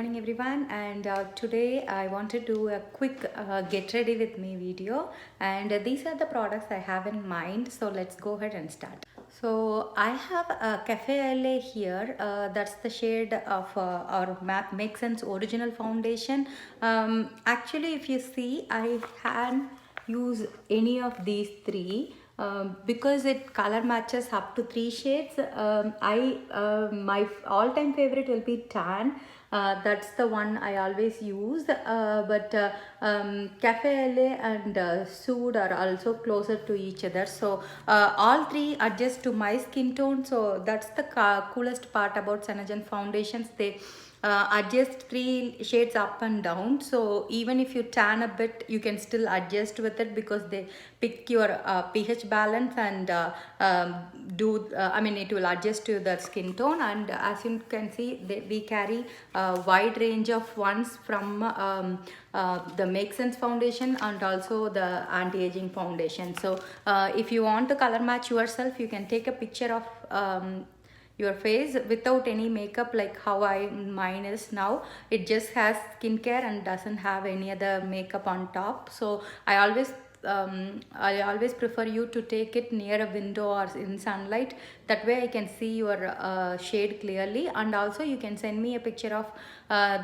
Morning everyone, and today I want to do a quick get ready with me video, and these are the products I have in mind, so let's go ahead and start. So I have a Cafe LA here, that's the shade of our Makesense original foundation. Actually, if you see, I can use any of these three. Because it color matches up to 3 shades. My all-time favorite will be tan. That's the one I always use. But Cafe LA and Sood are also closer to each other. So all three adjust to my skin tone. So that's the coolest part about SeneGence foundations. They adjust 3 shades up and down, so even if you tan a bit you can still adjust with it because they pick your pH balance and it will adjust to the skin tone. And as you can see, we carry a wide range of ones from the Makesense foundation and also the anti-aging foundation. So if you want to color match yourself, you can take a picture of your face without any makeup, like how mine is now. It just has skincare and doesn't have any other makeup on top. So I always prefer you to take it near a window or in sunlight. That way I can see your shade clearly, and also you can send me a picture of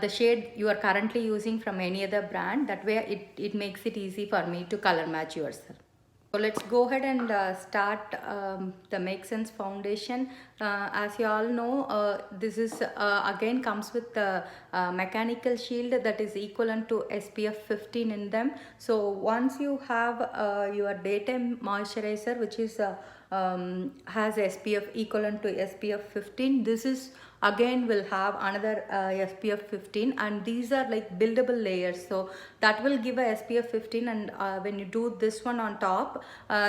the shade you are currently using from any other brand. That way it makes it easy for me to color match yourself. So let's go ahead and start the Makesense foundation. As you all know, this is again comes with the mechanical shield that is equivalent to SPF 15 in them. So once you have your daytime moisturizer, which is has SPF equivalent to SPF 15, this is again will have another SPF 15, and these are like buildable layers, so that will give a SPF 15. And when you do this one on top,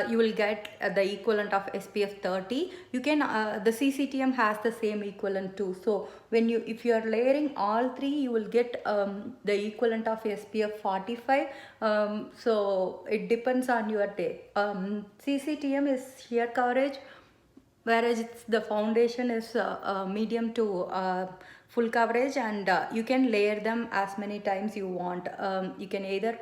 you will get the equivalent of SPF 30. You can the CCTM has the same equivalent too. So if you are layering all three, you will get the equivalent of SPF 45. So it depends on your day. CCTM is sheer coverage, whereas the foundation is medium to full coverage, and you can layer them as many times you want. You can either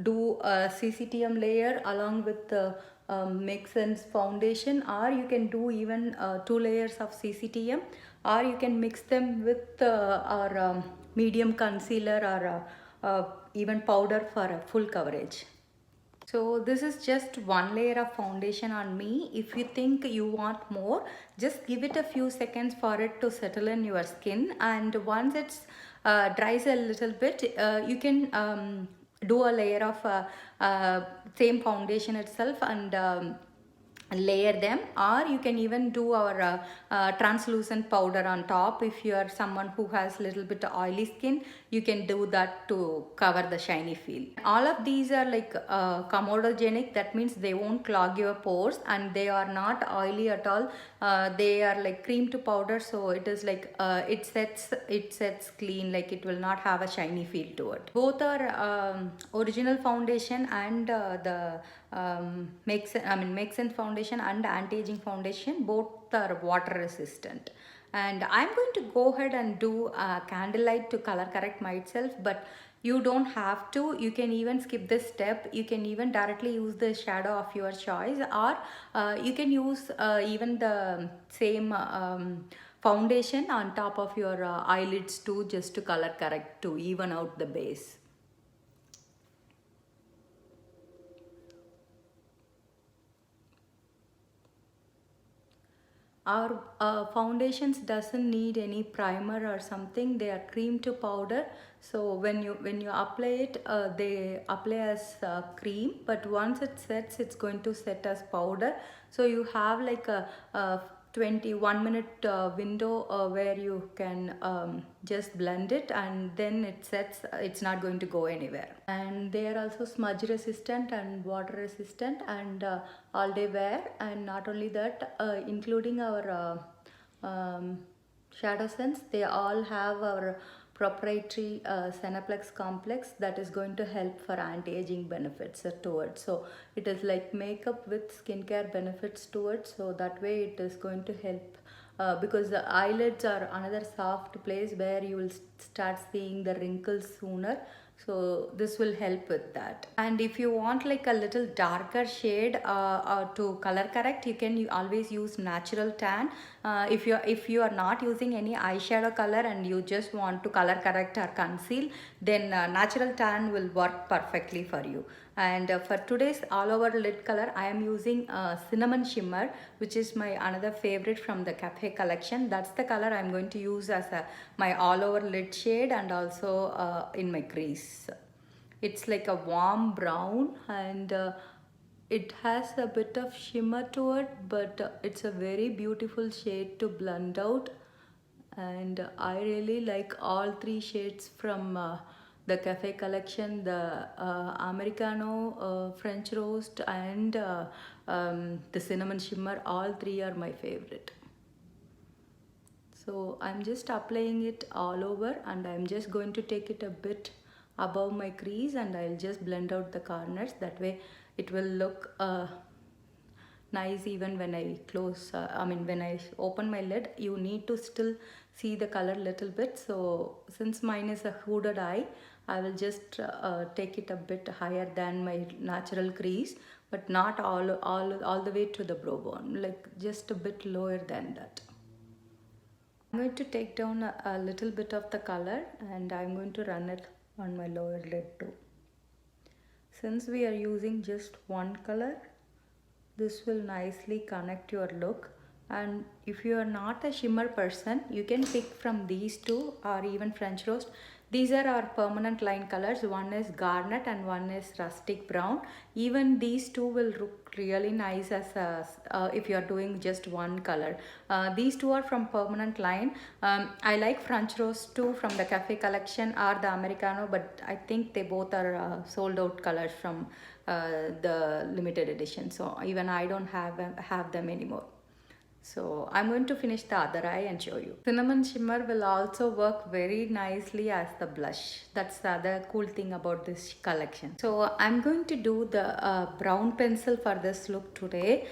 do a CCTM layer along with the Makesense foundation, or you can do even 2 layers of CCTM, or you can mix them with our medium concealer or even powder for a full coverage. So this is just 1 layer of foundation on me. If you think you want more, just give it a few seconds for it to settle in your skin, and once it's dries a little bit, you can do a layer of same foundation itself and layer them, or you can even do our translucent powder on top. If you are someone who has little bit oily skin, you can do that to cover the shiny feel. All of these are like comedogenic. That means they won't clog your pores, and they are not oily at all. They are like cream to powder, so it is like it sets clean, like it will not have a shiny feel to it. Both are original foundation and the Makesense foundation and anti-aging foundation, both are water resistant. And I'm going to go ahead and do a candlelight to color correct myself, but you don't have to. You can even skip this step. You can even directly use the shadow of your choice, or you can use even the same foundation on top of your eyelids too, just to color correct to even out the base. Our foundations doesn't need any primer or something. They are cream to powder. So when you apply it, they apply as cream, but once it sets, it's going to set as powder. So you have like a 21-minute window where you can just blend it, and then it sets. It's not going to go anywhere. And they are also smudge resistant and water resistant and all day wear. And not only that, including our ShadowSense, they all have our proprietary Senaplex complex that is going to help for anti-aging benefits towards. So it is like makeup with skincare benefits towards, so that way it is going to help because the eyelids are another soft place where you will start seeing the wrinkles sooner. So this will help with that. And if you want like a little darker shade to color correct, you can always use natural tan. If you are not using any eyeshadow color and you just want to color correct or conceal, then natural tan will work perfectly for you. And for today's all over lid color, I am using cinnamon shimmer, which is my another favorite from the Cafe collection. That's the color I'm going to use as my all over lid shade, and also in my crease. It's like a warm brown, and it has a bit of shimmer to it, but it's a very beautiful shade to blend out. And I really like all three shades from the Cafe collection: the Americano, French roast, and the cinnamon shimmer. All three are my favorite. So I'm just applying it all over, and I'm just going to take it a bit above my crease, and I'll just blend out the corners. That way it will look nice even when I close, when I open my lid. You need to still see the color little bit. So since mine is a hooded eye, I will just take it a bit higher than my natural crease, but not all the way to the brow bone, like just a bit lower than that. I'm going to take down a little bit of the color, and I'm going to run it on my lower lid too. Since we are using just one color, this will nicely connect your look. And if you are not a shimmer person, you can pick from these two or even French roast. These are our permanent line colors. One is garnet and one is rustic brown. Even these two will look really nice as if you are doing just one color. These two are from permanent line. I like French roast too from the Cafe collection or the Americano, but I think they both are sold out colors from the limited edition. So even I don't have them anymore. So I'm going to finish the other eye and show you. Cinnamon shimmer will also work very nicely as the blush. That's the other cool thing about this collection. So I'm going to do the brown pencil for this look today.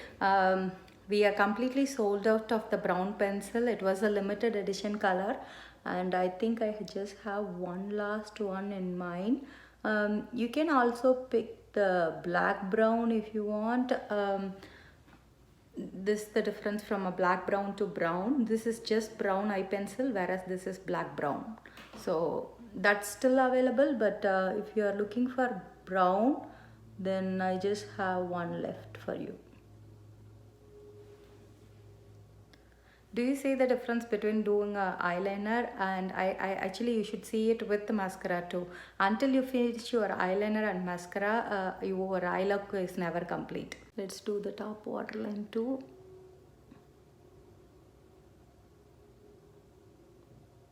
We are completely sold out of the brown pencil. It was a limited edition color, and I think I just have one last one in mind. You can also pick the black brown if you want. This is the difference from a black brown to brown. This is just brown eye pencil, whereas this is black brown. So that's still available, but if you are looking for brown, then I just have one left for you. Do you see the difference between doing a eyeliner and I actually you should see it with the mascara too. Until you finish your eyeliner and mascara, your eye look is never complete. Let's do the top waterline too.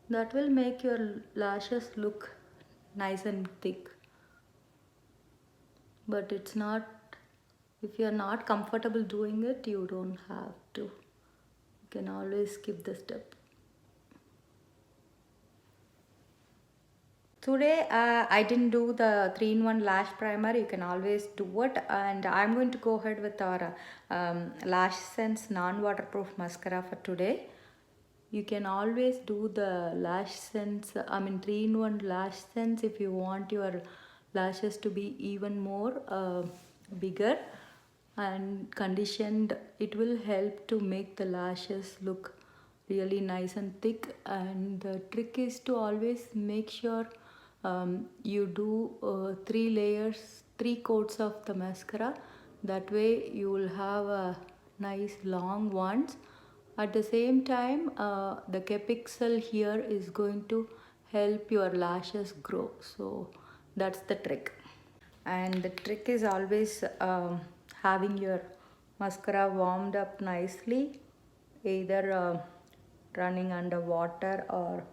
That will make your lashes look nice and thick. But it's not, if you're not comfortable doing it, you don't have to. You can always skip the step. Today I didn't do the 3-in-1 lash primer. You can always do it, and I'm going to go ahead with our Lashsense non-waterproof mascara for today. You can always do the Lashsense, 3-in-1 Lashsense if you want your lashes to be even more bigger and conditioned. It will help to make the lashes look really nice and thick. And the trick is to always make sure you do 3 layers, 3 coats of the mascara. That way you will have a nice long ones. At the same time, the Capixel here is going to help your lashes grow. So that's the trick. And the trick is always having your mascara warmed up nicely, either running under water or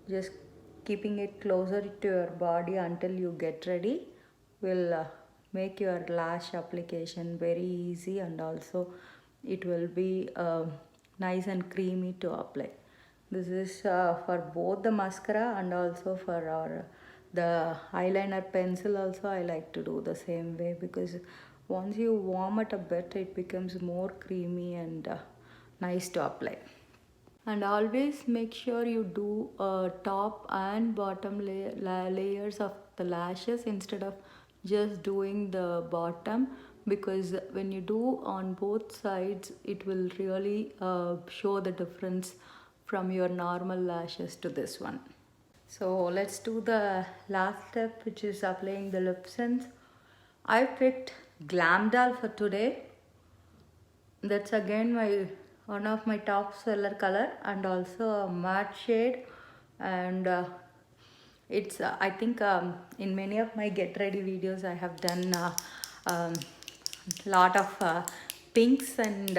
just keeping it closer to your body until you get ready will make your lash application very easy, and also it will be nice and creamy to apply. This is for both the mascara and also for the eyeliner pencil also. I like to do the same way, because once you warm it a bit, it becomes more creamy and nice to apply. And always make sure you do top and bottom layers of the lashes instead of just doing the bottom, because when you do on both sides it will really show the difference from your normal lashes to this one. So let's do the last step, which is applying the lipsense. I picked Glamdoll for today. That's again my one of my top seller color, and also a matte shade. And it's I think in many of my get ready videos I have done um, lot of pinks and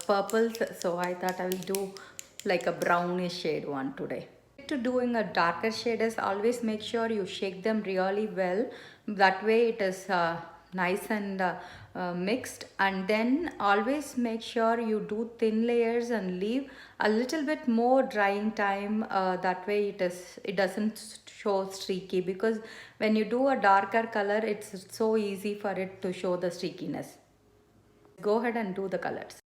purples, so I thought I will do like a brownish shade one today. To doing a darker shade is always make sure you shake them really well, that way it is nice and mixed. And then always make sure you do thin layers and leave a little bit more drying time, that way it doesn't show streaky, because when you do a darker color it's so easy for it to show the streakiness. Go ahead and do the colors.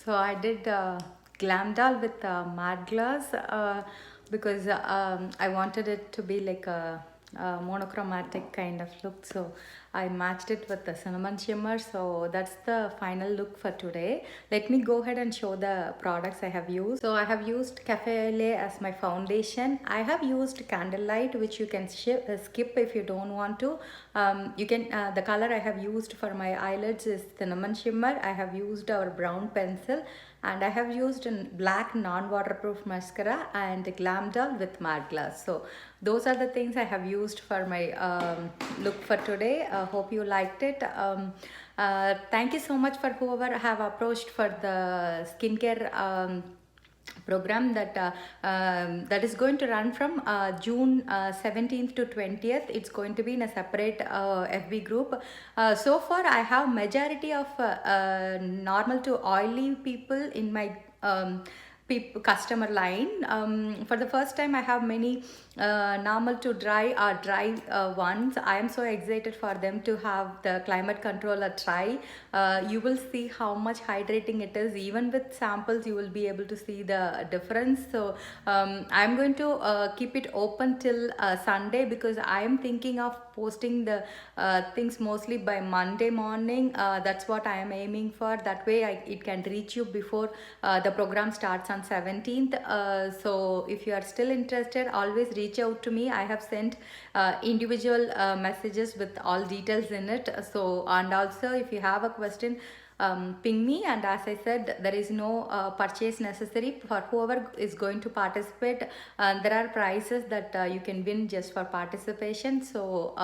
So I did Glamdoll with matte gloss because I wanted it to be like a monochromatic kind of look. So I matched it with the cinnamon shimmer. So that's the final look for today. Let me go ahead and show the products I have used. So I have used Cafe Au Lait as my foundation. I have used Candlelight, which you can skip if you don't want to. You can the color I have used for my eyelids is cinnamon shimmer. I have used our brown pencil, and I have used a black non-waterproof mascara and Glamdoll with matte gloss. So those are the things I have used for my look for today. Hope you liked it. Thank you so much for whoever have approached for the skincare program that is going to run from June 17th to 20th. It's going to be in a separate FB group. So far I have majority of normal to oily people in my customer line. For the first time I have many normal to dry or dry ones. I am so excited for them to have the climate controller try. You will see how much hydrating it is. Even with samples you will be able to see the difference. So I'm going to keep it open till Sunday, because I am thinking of posting the things mostly by Monday morning. That's what I am aiming for. That way it can reach you before the program starts on 17th. So if you are still interested, always reach out to me. I have sent individual messages with all details in it. So, and also if you have a question, ping me. And as I said, there is no purchase necessary for whoever is going to participate. There are prizes that you can win just for participation. So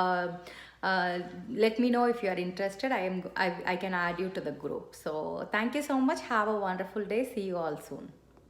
let me know if you are interested. I can add you to the group. So thank you so much. Have a wonderful day. See you all soon.